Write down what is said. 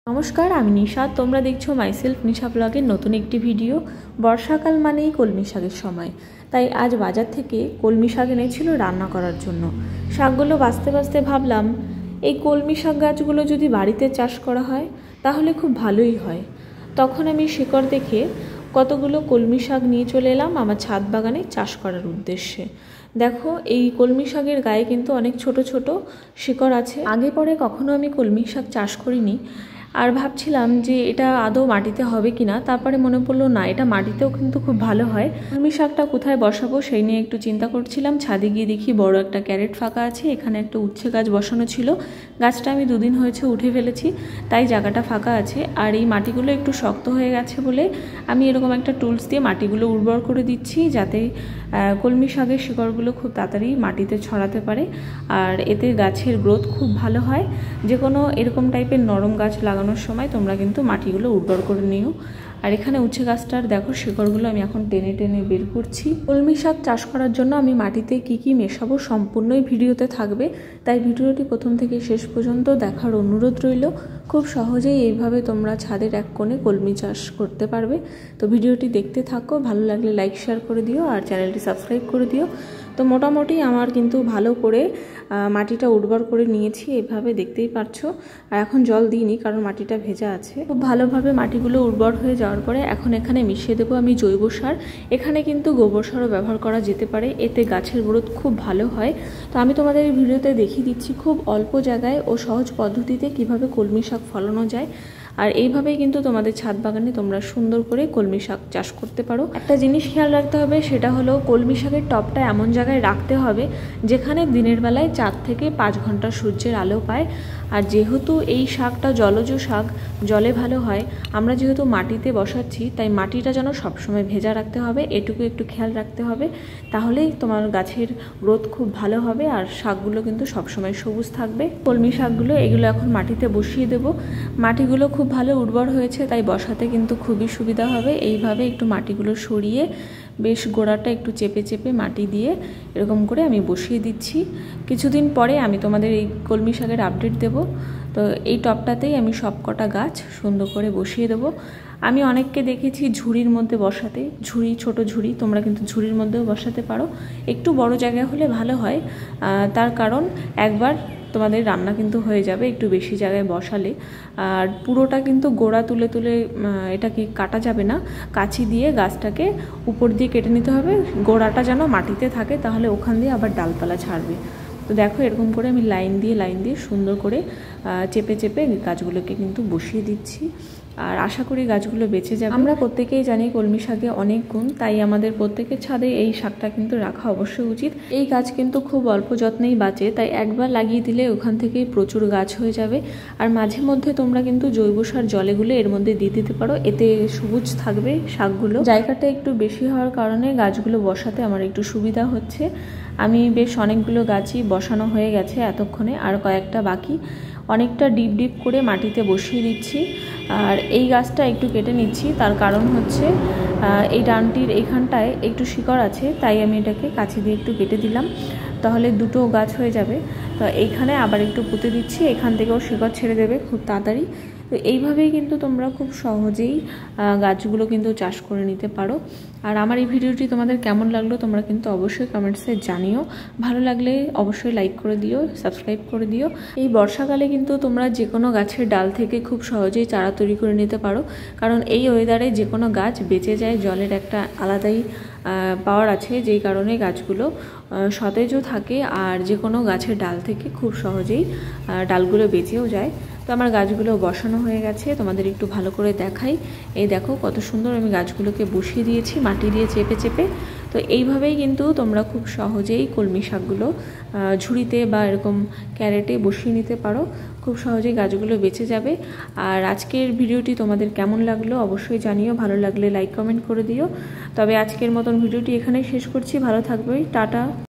নমস্কার, আমি নিশা। তোমরা দেখছো মাইসেলফ নিশা ব্লগের নতুন একটি ভিডিও। বর্ষাকাল মানেই কলমি শাকের সময়, তাই আজ বাজার থেকে কলমি শাক এনেছিল রান্না করার জন্য। শাকগুলো বাছতে বাছতে ভাবলাম এই কলমি শাক গাছগুলো যদি বাড়িতে চাষ করা হয় তাহলে খুব ভালোই হয়। তখন আমি শিকড় দেখে কতগুলো কলমি শাক নিয়ে চলে এলাম আমার ছাদ বাগানে চাষ করার উদ্দেশ্যে। দেখো, এই কলমি শাকের গায়ে কিন্তু অনেক ছোট ছোট শিকড় আছে। আগে পরে কখনো আমি কলমি শাক চাষ করিনি, আর ভাবছিলাম যে এটা আদৌ মাটিতে হবে কিনা। তারপরে মনে পড়লো না, এটা মাটিতেও কিন্তু খুব ভালো হয়। কলমি শাকটা কোথায় বসাবো সেই নিয়ে একটু চিন্তা করছিলাম। ছাদে গিয়ে দেখি বড় একটা ক্যারেট ফাঁকা আছে, এখানে একটা উচ্ছে গাছ বসানো ছিল। গাছটা আমি দুদিন হয়েছে উঠে ফেলেছি, তাই জায়গাটা ফাঁকা আছে। আর এই মাটিগুলো একটু শক্ত হয়ে গেছে বলে আমি এরকম একটা টুলস দিয়ে মাটিগুলো উর্বর করে দিচ্ছি, যাতে কলমি শাকের শিকড়গুলো খুব তাড়াতাড়ি মাটিতে ছড়াতে পারে। আর এতে গাছের গ্রোথ খুব ভালো হয়। যে কোনো এরকম টাইপের নরম গাছ লাগানোর সময় তোমরা কিন্তু মাটিগুলো উর্বর করে নিও। আর এখানে উচ্ছে গাছটার দেখো শিকড়গুলো আমি এখন টেনে টেনে বের করছি। কলমি শাক চাষ করার জন্য আমি মাটিতে কি কি মেশাবো সম্পূর্ণই ভিডিওতে থাকবে, তাই ভিডিওটি প্রথম থেকে শেষ পর্যন্ত দেখার অনুরোধ রইল। খুব সহজেই এইভাবে তোমরা ছাদের এক কোণে কলমি চাষ করতে পারবে। তো ভিডিওটি দেখতে থাকো, ভালো লাগলে লাইক শেয়ার করে দিও আর চ্যানেলটি সাবস্ক্রাইব করে দিও। তো মোটামুটি আমার কিন্তু ভালো করে মাটিটা উর্বর করে নিয়েছি, এইভাবে দেখতেই পারছো। আর এখন জল দিইনি কারণ মাটিটা ভেজা আছে। খুব ভালোভাবে মাটিগুলো উর্বর হয়ে যাওয়ার পরে এখন এখানে মিশিয়ে দেবো আমি জৈব সার। এখানে কিন্তু গোবর সারও ব্যবহার করা যেতে পারে, এতে গাছের গ্রোথ খুব ভালো হয়। তো আমি তোমাদের এই ভিডিওতে দেখিয়ে দিচ্ছি খুব অল্প জায়গায় ও সহজ পদ্ধতিতে কিভাবে কলমি শাক ফলানো যায়। আর এইভাবেই কিন্তু তোমাদের ছাদ বাগানে তোমরা সুন্দর করে কলমি শাক চাষ করতে পারো। একটা জিনিস খেয়াল রাখতে হবে, সেটা হলো কলমি শাকের টবটা এমন জায়গায় রাখতে হবে যেখানে দিনের বেলায় 4 থেকে 5 ঘন্টা সূর্যের আলো পায়। আর যেহেতু এই শাকটা জলজ শাক, জলে ভালো হয়, আমরা যেহেতু মাটিতে বসাচ্ছি তাই মাটিটা যেন সবসময় ভেজা রাখতে হবে, এটুকু একটু খেয়াল রাখতে হবে। তাহলেই তোমার গাছের গ্রোথ খুব ভালো হবে আর শাকগুলো কিন্তু সবসময় সবুজ থাকবে। কলমি শাকগুলো এগুলো এখন মাটিতে বসিয়ে দেবো। মাটিগুলো খুব ভালো উর্বর হয়েছে, তাই বসাতে কিন্তু খুবই সুবিধা হবে। এইভাবে একটু মাটিগুলো সরিয়ে বেশ গোড়াটা একটু চেপে চেপে মাটি দিয়ে এরকম করে আমি বসিয়ে দিচ্ছি। কিছুদিন পরে আমি তোমাদের এই কলমি শাকের আপডেট দেব। তো এই টবটাতেই আমি সব কটা গাছ সুন্দর করে বসিয়ে দেবো। আমি অনেককে দেখেছি ঝুড়ির মধ্যে বসাতে, ঝুড়ি, ছোট ঝুড়ি, তোমরা কিন্তু ঝুড়ির মধ্যেও বসাতে পারো। একটু বড় জায়গা হলে ভালো হয়, তার কারণ একবার তোমাদের রান্না কিন্তু হয়ে যাবে একটু বেশি জায়গায় বসালে। আর পুরোটা কিন্তু গোড়া তুলে তুলে এটাকে কাটা যাবে না, কাঁচি দিয়ে গাছটাকে উপর দিয়ে কেটে নিতে হবে, গোড়াটা যেন মাটিতে থাকে, তাহলে ওখান দিয়ে আবার ডালপালা ছাড়বে। তো দেখো, এরকম করে আমি লাইন দিয়ে সুন্দর করে চেপে চেপে গাছগুলোকে কিন্তু বসিয়ে দিচ্ছি। আর আশা করি গাছগুলো বেঁচে যাবে। আমরা প্রত্যেকেই জানি কলমি শাকে অনেক গুণ, তাই আমাদের প্রত্যেকের ছাদে এই শাকটা কিন্তু রাখা অবশ্যই উচিত। এই গাছ কিন্তু খুব অল্প যত্নেই বাঁচে, তাই একবার লাগিয়ে দিলে ওখান থেকেই প্রচুর গাছ হয়ে যাবে। আর মাঝে মধ্যে তোমরা কিন্তু জৈব সার জলেগুলো এর মধ্যে দিয়ে দিতে পারো, এতে সবুজ থাকবে শাকগুলো। জায়গাটা একটু বেশি হওয়ার কারণে গাছগুলো বসাতে আমার একটু সুবিধা হচ্ছে। আমি বেশ অনেকগুলো গাছই বসানো হয়ে গেছে এতক্ষণে, আর কয়েকটা বাকি। অনেকটা ডিপ ডিপ করে মাটিতে বসিয়ে দিচ্ছি। আর এই গাছটা একটু কেটে নিচ্ছি, তার কারণ হচ্ছে এই ডানটির এইখানটায় একটু শিকড় আছে, তাই আমি এটাকে কাছে দিয়ে একটু কেটে দিলাম, তাহলে দুটো গাছ হয়ে যাবে। তো এইখানে আবার একটু পুঁতে দিচ্ছি, এখান থেকেও শিকড় ছেড়ে দেবে খুব তাড়াতাড়ি। তো এইভাবেই কিন্তু তোমরা খুব সহজেই গাছগুলো কিন্তু চাষ করে নিতে পারো। আর আমার এই ভিডিওটি তোমাদের কেমন লাগলো তোমরা কিন্তু অবশ্যই কমেন্টসে জানিও। ভালো লাগলে অবশ্যই লাইক করে দিও, সাবস্ক্রাইব করে দিও। এই বর্ষাকালে কিন্তু তোমরা যে কোনো গাছের ডাল থেকে খুব সহজেই চারা তৈরি করে নিতে পারো, কারণ এই ওয়েদারে যে কোনো গাছ বেঁচে যায়। জলের একটা আলাদাই পাওয়ার আছে, যেই কারণে গাছগুলো সতেজও থাকে। আর যে কোনো গাছের ডাল থেকে খুব সহজেই ডালগুলো বেঁচেও যায়। তো আমার গাছগুলো বসানো হয়ে গেছে, তোমাদের একটু ভালো করে দেখাই। এই দেখো কত সুন্দর আমি গাছগুলোকে বসিয়ে দিয়েছি মাটি দিয়ে চেপে চেপে। তো এইভাবেই কিন্তু তোমরা খুব সহজেই কলমি শাকগুলো ঝুড়িতে বা এরকম ক্যারেটে বসিয়ে নিতে পারো, খুব সহজেই গাছগুলো বেঁচে যাবে। আর আজকের ভিডিওটি তোমাদের কেমন লাগলো অবশ্যই জানিও, ভালো লাগলে লাইক কমেন্ট করে দিও। তবে আজকের মতন ভিডিওটি এখানেই শেষ করছি, ভালো থাকবে, টাটা।